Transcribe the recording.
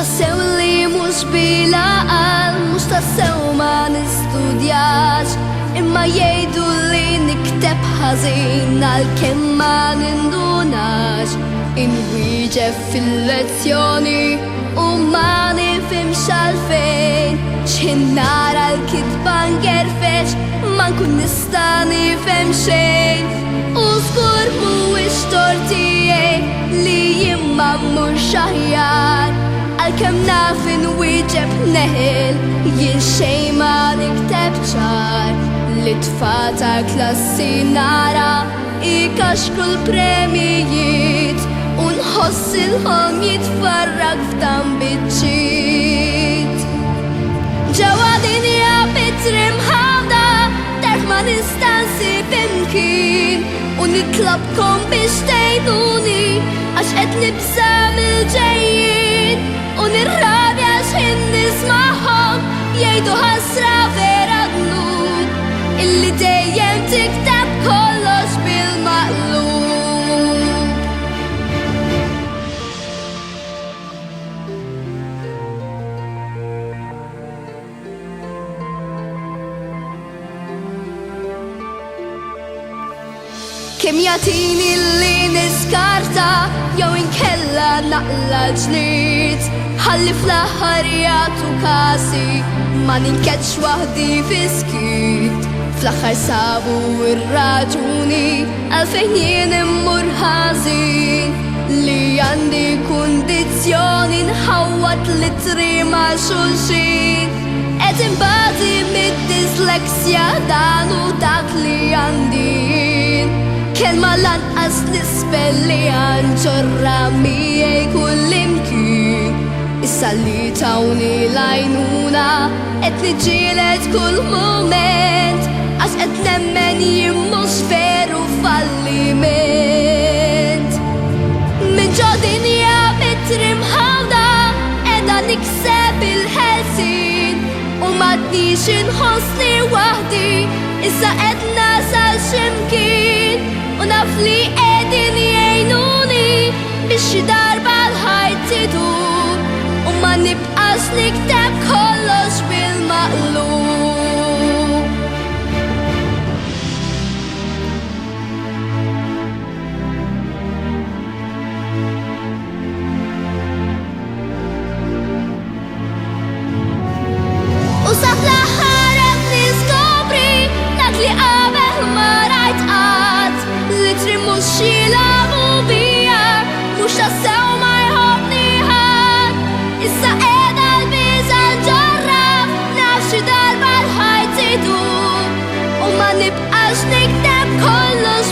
tassew li mux bilaqal, mux tassew ma nistudjax, imma jgħidu li nikteb ħażin għalkemm ma nindunax. Inwieġeb fil-lezzjoni u ma nifhimx għalfejn, x'in nara l-kitba ngerfex ma nkun nista' nifhem xejn. U żgur mhuwiex tort tiegħi li jien ma mmurx aħjar, għalkemm naf inwieġeb neħel jien xejn ma nikteb ċar. Li tfal ta' klassi nara ikaxkru l-premijiet u nħoss ilhom jitfarrag f'dan biċċiet. Ġewwa dinja bitri mħawda tarf ma nista' nsib imkien u nitlobkom biex tgħinuni għax qed nibża mill-ġejjin u nirrabja x'ħin nisma'hom jgħidu ħasra vera gnun illi dejjem tiktab kollox bil-maqlub. Kemm jagħtini li niskarta jew inkella naqla ġlied, ħalli fl-aħħar jagħtu kasi ma ninkedx waħdi fiskit. Fl-aħħar sabu r-raġuni għalfejn jien immur ħażin, li għandi kundizzjoni nħawwat litri ma' xulxin. Qed imbagħdi mid-disleksja dan u dak li għandi jien, kelma lanqas nispelli ġorra miegħi kullimkien. Issa li tawni l-għajnuna qed niġġieled kull mument għax qed nemmen jien mhux veru falliment. Minn ġo dinja bitri mħawda qiegħda nikseb il-ħelsien u m'għadniex inħossni waħdi, issa qed nasal x'imkien u naf li qegħdin jgħinuni biex xi darba l-ħajt idur u ma nibqax nikteb kollox bil-maqlub. U sa fl-aħħar qed niskopri dak li qabel ma rajt qatt, litri mhux jilagħbu bija, mhux tassew ma jħobbni ħadd. Issa qiegħda l-biża ġarrab naf xi darba l-ħajt idur u ma nibqax nikteb kollox